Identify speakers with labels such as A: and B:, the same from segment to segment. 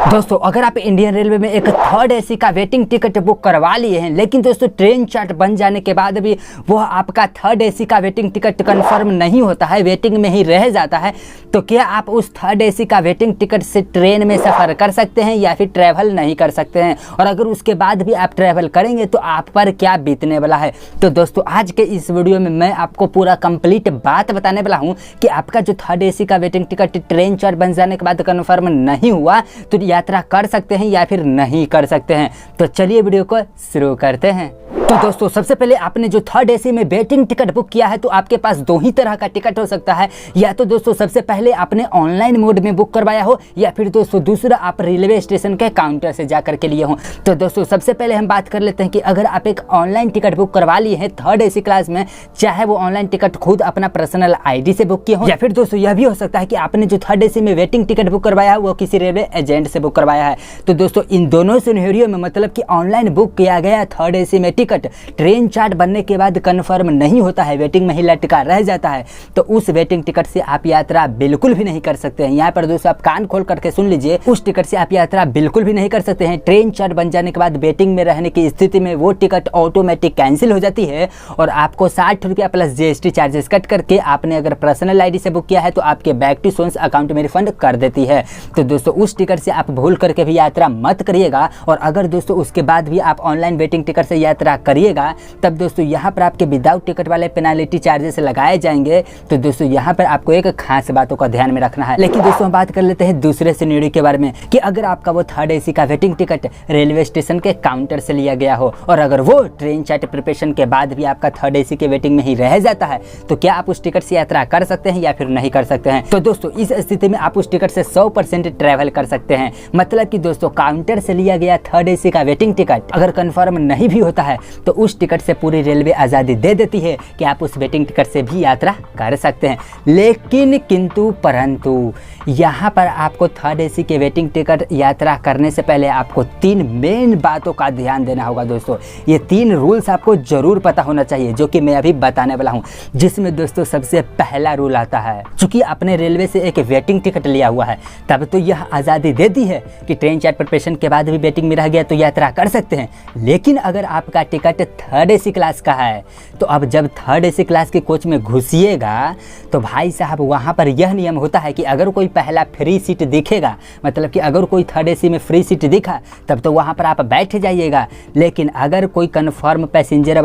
A: दोस्तों अगर आप इंडियन रेलवे में एक थर्ड एसी का वेटिंग टिकट बुक करवा लिए हैं, लेकिन दोस्तों ट्रेन चार्ट बन जाने के बाद भी वो आपका थर्ड एसी का वेटिंग टिकट कंफर्म नहीं होता है, वेटिंग में ही रह जाता है, तो क्या आप उस थर्ड एसी का वेटिंग टिकट से ट्रेन में सफ़र कर सकते हैं या फिर ट्रैवल नहीं कर सकते हैं? और अगर उसके बाद भी आप ट्रैवल करेंगे तो आप पर क्या बीतने वाला है? तो दोस्तों आज के इस वीडियो में मैं आपको पूरा कंप्लीट बात बताने वाला हूँ कि आपका जो थर्ड एसी का वेटिंग टिकट ट्रेन चार्ट बन जाने के बाद कन्फर्म नहीं हुआ तो यात्रा कर सकते हैं या फिर नहीं कर सकते हैं। तो चलिए वीडियो को शुरू करते हैं। तो दोस्तों सबसे पहले आपने जो थर्ड एसी में वेटिंग टिकट बुक किया है तो आपके पास दो ही तरह का टिकट हो सकता है, या तो दोस्तों सबसे पहले आपने ऑनलाइन मोड में बुक करवाया हो या फिर दोस्तों दूसरा आप रेलवे स्टेशन के काउंटर से जाकर के लिए हो। तो दोस्तों सबसे पहले हम बात कर लेते हैं कि अगर आप एक ऑनलाइन टिकट बुक करवा लिए हैं थर्ड एसी क्लास में, चाहे वो ऑनलाइन टिकट खुद अपना पर्सनल आईडी से बुक किया हो या फिर दोस्तों यह भी हो सकता है कि आपने जो थर्ड एसी में वेटिंग टिकट बुक करवाया है वो किसी रेलवे एजेंट से बुक करवाया है। तो दोस्तों इन दोनों सिनेरियो में मतलब कि ऑनलाइन बुक किया गया थर्ड एसी में टिकट ट्रेन चार्ट बनने के बाद कंफर्म नहीं होता है, वेटिंग में ही लटका रह जाता है, तो उस वेटिंग टिकट से आप यात्रा बिल्कुल भी नहीं कर सकते हैं। यहाँ पर दोस्तों आप कान खोल करके सुन लीजिए, उस टिकट से आप यात्रा बिल्कुल भी नहीं कर सकते हैं। ट्रेन चार्ट बन जाने के बाद वेटिंग में रहने की स्थिति में वो टिकट ऑटोमेटिक कैंसिल हो जाती है और आपको 60 रुपया प्लस जीएसटी चार्जेस कट करके आपने अगर पर्सनल आईडी से बुक किया है तो आपके बैक टू सोन्स अकाउंट में रिफंड कर देती है। तो दोस्तों उस टिकट से आप भूल करके भी यात्रा मत करिएगा। और अगर दोस्तों उसके बाद भी आप ऑनलाइन वेटिंग टिकट से यात्रा करिएगा तब दोस्तों यहाँ पर आपके विदाउट टिकट वाले पेनाल्टी चार्जेस लगाए जाएंगे। तो दोस्तों यहाँ पर आपको एक खास बातों का ध्यान में रखना है। लेकिन दोस्तों हम बात कर लेते हैं दूसरे सिनेरियो के बारे में कि अगर आपका वो थर्ड एसी का वेटिंग टिकट रेलवे स्टेशन के काउंटर से लिया गया हो और अगर वो ट्रेन चार्ट प्रिपरेशन के बाद भी आपका थर्ड एसी के वेटिंग में ही रह जाता है तो क्या आप उस टिकट से यात्रा कर सकते हैं या फिर नहीं कर सकते हैं? तो दोस्तों इस स्थिति में आप उस टिकट से 100% ट्रैवल कर सकते हैं। मतलब कि दोस्तों काउंटर से लिया गया थर्ड एसी का वेटिंग टिकट अगर कंफर्म नहीं भी होता है तो उस टिकट से पूरी रेलवे आज़ादी दे देती है कि आप उस वेटिंग टिकट से भी यात्रा कर सकते हैं। लेकिन किंतु परंतु यहाँ पर आपको थर्ड एसी के वेटिंग टिकट यात्रा करने से पहले आपको 3 मेन बातों का ध्यान देना होगा। दोस्तों ये 3 रूल्स आपको जरूर पता होना चाहिए जो कि मैं अभी बताने वाला हूँ, जिसमें दोस्तों सबसे पहला रूल आता है, चूंकि आपने रेलवे से एक वेटिंग टिकट लिया हुआ है तब तो यह आज़ादी दे दी है कि ट्रेन चार्ट प्रिपरेशन के बाद भी वेटिंग में रह गया तो यात्रा कर सकते हैं। लेकिन अगर आपका टिकट थर्ड एसी क्लास का है तो अब जब थर्ड एसी क्लास के कोच में घुसिएगा तो भाई साहब वहाँ पर यह नियम होता है कि अगर कोई पहला फ्री सीट दिखेगा, मतलब कि अगर कोई थर्ड एसी में फ्री सीट दिखा तब तो वहाँ पर आप बैठ जाइएगा। लेकिन अगर कोई कन्फर्म पैसेंजर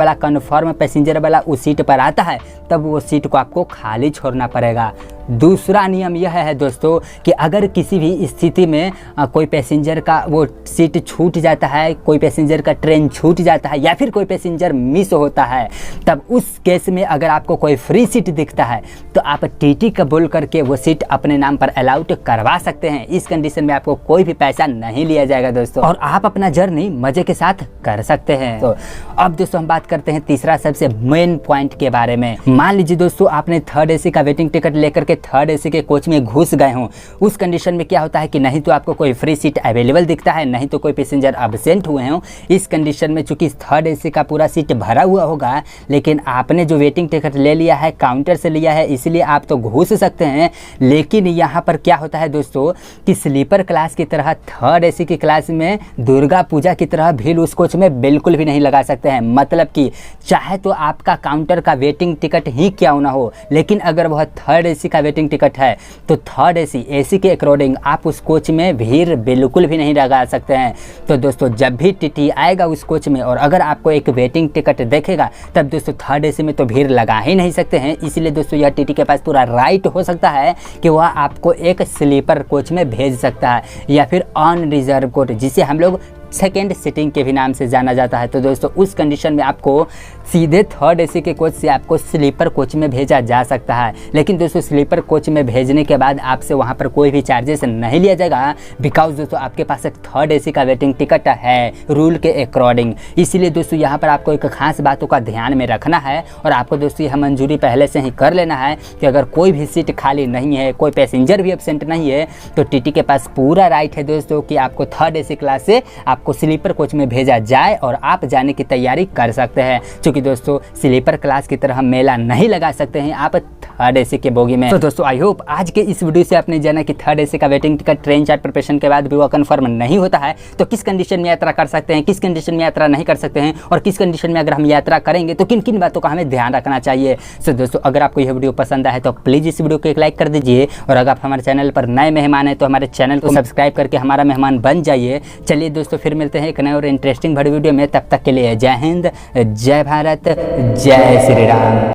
A: वाला उस सीट पर आता है तब वो सीट को आपको खाली छोड़ना पड़ेगा। दूसरा नियम यह है दोस्तों कि अगर किसी भी स्थिति में कोई पैसेंजर का वो सीट छूट जाता है, कोई पैसेंजर का ट्रेन छूट जाता है या फिर कोई पैसेंजर मिस होता है, तब उस केस में अगर आपको कोई फ्री सीट दिखता है तो आप टीटी का बोल करके वो सीट अपने नाम पर अलाउट करवा सकते हैं। इस कंडीशन में आपको कोई भी पैसा नहीं लिया जाएगा दोस्तों और आप अपना जर्नी मजे के साथ कर सकते हैं। तो अब दोस्तों हम बात करते हैं तीसरा सबसे मेन पॉइंट के बारे में। मान लीजिए दोस्तों आपने थर्ड एसी का वेटिंग टिकट लेकर के थर्ड एसी के कोच में घुस गए हों, उस कंडीशन में क्या होता है कि नहीं तो आपको कोई फ्री सीट अवेलेबल दिखता है, नहीं तो कोई पैसेंजर एब्सेंट हुए हों। इस कंडीशन में चूंकि थर्ड एसी का पूरा सीट भरा हुआ होगा लेकिन आपने जो वेटिंग टिकट ले लिया है काउंटर से लिया है इसलिए आप तो घुस सकते हैं। लेकिन यहाँ पर क्या होता है दोस्तों कि स्लीपर क्लास की तरह थर्ड एसी की क्लास में दुर्गा पूजा की तरह भीड़ उस कोच में बिल्कुल भी नहीं लगा सकते हैं। मतलब कि चाहे तो आपका काउंटर का वेटिंग टिकट ही क्यों ना हो, लेकिन अगर वह थर्ड एसी का वेटिंग टिकट है तो थर्ड एसी के अकॉर्डिंग आप उस कोच में भीड़ बिल्कुल भी नहीं लगा सकते हैं। तो दोस्तों जब भी टीटी आएगा उस कोच में और अगर आपको एक वेटिंग टिकट देखेगा तब दोस्तों थर्ड एसी में तो भीड़ लगा ही नहीं सकते हैं। इसलिए दोस्तों यह टीटी के पास पूरा राइट हो सकता है कि वह आपको एक स्लीपर कोच में भेज सकता है या फिर ऑन रिजर्व कोच, जिसे हम लोग सेकेंड सीटिंग के भी नाम से जाना जाता है। तो दोस्तों उस कंडीशन में आपको सीधे थर्ड एसी के कोच से आपको स्लीपर कोच में भेजा जा सकता है। लेकिन दोस्तों स्लीपर कोच में भेजने के बाद आपसे वहां पर कोई भी चार्जेस नहीं लिया जाएगा, बिकॉज दोस्तों आपके पास एक थर्ड एसी का वेटिंग टिकट है रूल के अकॉर्डिंग। इसीलिए दोस्तों यहाँ पर आपको एक खास बातों का ध्यान में रखना है और आपको दोस्तों यह मंजूरी पहले से ही कर लेना है कि अगर कोई भी सीट खाली नहीं है, कोई पैसेंजर भी एब्सेंट नहीं है तो टीटी के पास पूरा राइट है दोस्तों कि आपको थर्ड एसी क्लास से आपको स्लीपर कोच में भेजा जाए और आप जाने की तैयारी कर सकते हैं। क्योंकि दोस्तों स्लीपर क्लास की तरह मेला नहीं लगा सकते हैं, आप थर्ड एसी के बोगी में। तो दोस्तों आई होप आज के इस वीडियो से आपने जाना कि थर्ड एसी का waiting ticket train chart preparation के बाद भी वो कंफर्म नहीं होता है, तो किस कंडीशन में यात्रा कर सकते हैं, किस कंडीशन में यात्रा नहीं कर सकते हैं, और किस कंडीशन में अगर हम यात्रा करेंगे तो किन किन बातों का हमें ध्यान रखना चाहिए। सो दोस्तों अगर आपको यह वीडियो पसंद आए तो प्लीज़ इस वीडियो को एक लाइक कर दीजिए, और अगर आप हमारे चैनल पर नए मेहमान हैं तो हमारे चैनल को सब्सक्राइब करके हमारा मेहमान बन जाइए। चलिए दोस्तों फिर मिलते हैं एक नए और इंटरेस्टिंग बड़ी वीडियो में, तब तक के लिए जय हिंद, जय भारत, जय श्री राम।